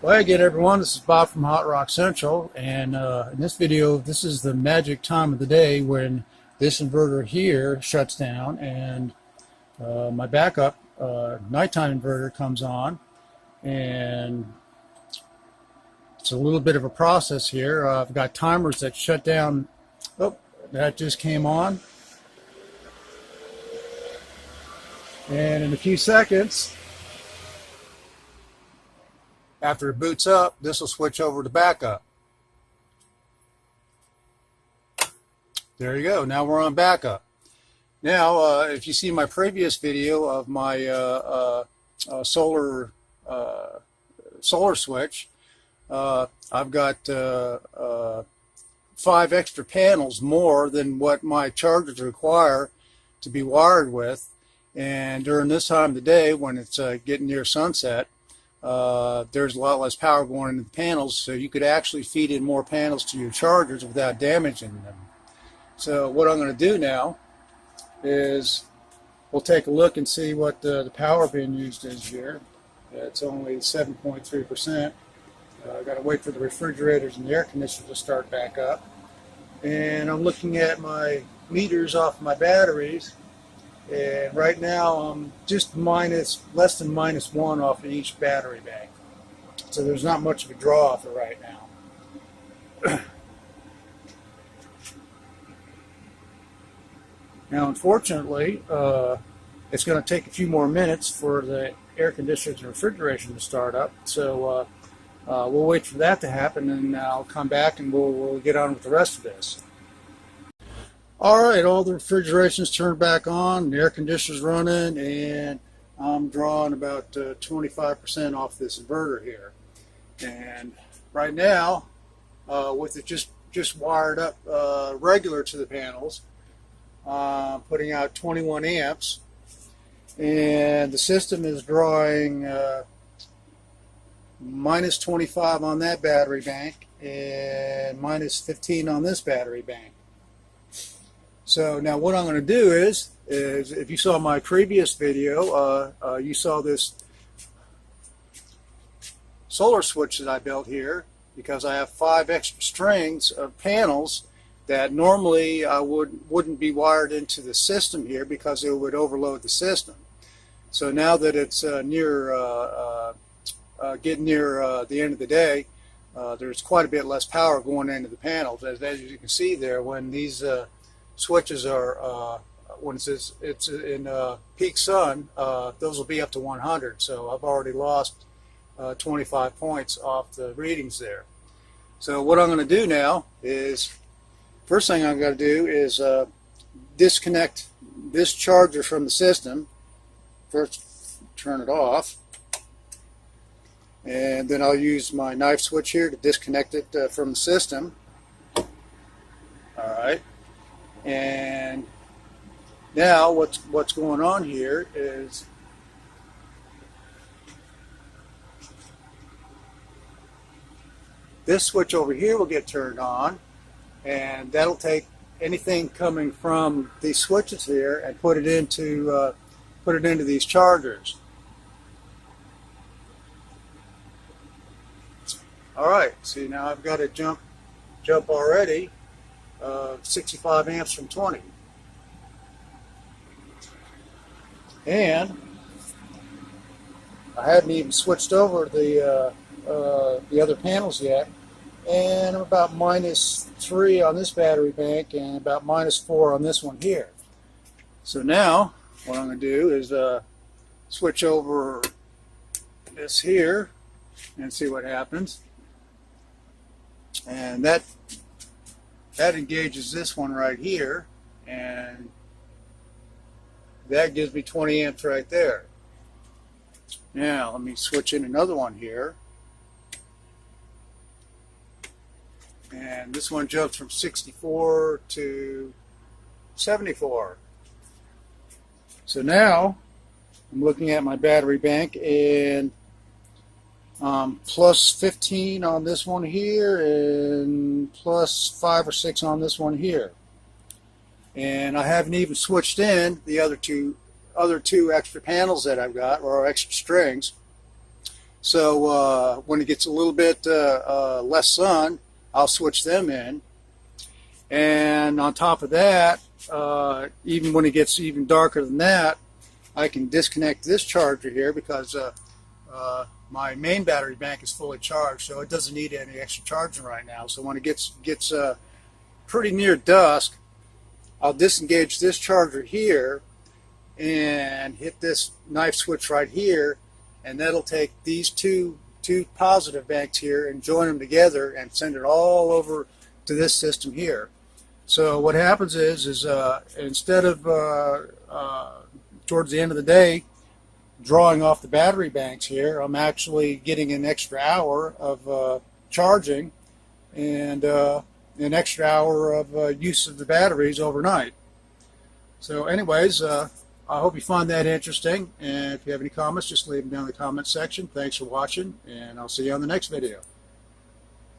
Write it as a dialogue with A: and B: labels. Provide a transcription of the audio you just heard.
A: Well, hi again, everyone. This is Bob from Hot Rock Central, and in this video, this is the magic time of the day when this inverter here shuts down, and my backup nighttime inverter comes on, and it's a little bit of a process here. I've got timers that shut down. Oh, that just came on, and in a few seconds, after it boots up, this will switch over to backup. There you go. Now we're on backup. Now, if you see my previous video of my solar switch, I've got 5 extra panels more than what my chargers require to be wired with. And during this time of the day, when it's getting near sunset, there's a lot less power going into the panels, so you could actually feed in more panels to your chargers without damaging them. So what I'm going to do now is we'll take a look and see what the power being used is here. It's only 7.3%. I've got to wait for the refrigerators and the air conditioner to start back up. And I'm looking at my meters off my batteries. And right now I'm just less than -1 off of each battery bank. So there's not much of a draw off it right now. Now unfortunately, it's going to take a few more minutes for the air conditioners and refrigeration to start up. So we'll wait for that to happen, and I'll come back and we'll get on with the rest of this. Alright, all the refrigeration's turned back on, the air conditioner's running, and I'm drawing about 25% off this inverter here. And right now, with it just wired up regular to the panels, putting out 21 amps, and the system is drawing -25 on that battery bank and -15 on this battery bank. So now what I'm going to do is if you saw my previous video, you saw this solar switch that I built here, because I have 5 extra strings of panels that normally I wouldn't be wired into the system here because it would overload the system. So now that it's getting near the end of the day, there's quite a bit less power going into the panels. As you can see there, when these switches are when it's in peak sun, those will be up to 100. So I've already lost 25 points off the readings there. So what I'm going to do now is, first thing I'm going to do is disconnect this charger from the system. First, turn it off, and then I'll use my knife switch here to disconnect it from the system. All right. And now what's going on here is this switch over here will get turned on, and that'll take anything coming from these switches here and put it into these chargers. All right, see, now I've got a jump already. 65 amps from 20, and I haven't even switched over the other panels yet, and I'm about -3 on this battery bank and about -4 on this one here. So now what I'm going to do is switch over this here and see what happens, and that engages this one right here, and that gives me 20 amps right there. Now let me switch in another one here, and this one jumps from 64 to 74. So now I'm looking at my battery bank, and plus 15 on this one here and plus 5 or 6 on this one here. And I haven't even switched in the other two extra panels that I've got, or extra strings. So when it gets a little bit less sun, I'll switch them in. And on top of that, even when it gets even darker than that, I can disconnect this charger here because my main battery bank is fully charged, so it doesn't need any extra charging right now. So when it gets pretty near dusk, I'll disengage this charger here and hit this knife switch right here, and that'll take these two positive banks here and join them together and send it all over to this system here. So what happens is instead of towards the end of the day drawing off the battery banks here, I'm actually getting an extra hour of charging and an extra hour of use of the batteries overnight. So anyways, I hope you find that interesting, and if you have any comments, just leave them down in the comment section. Thanks for watching, and I'll see you on the next video.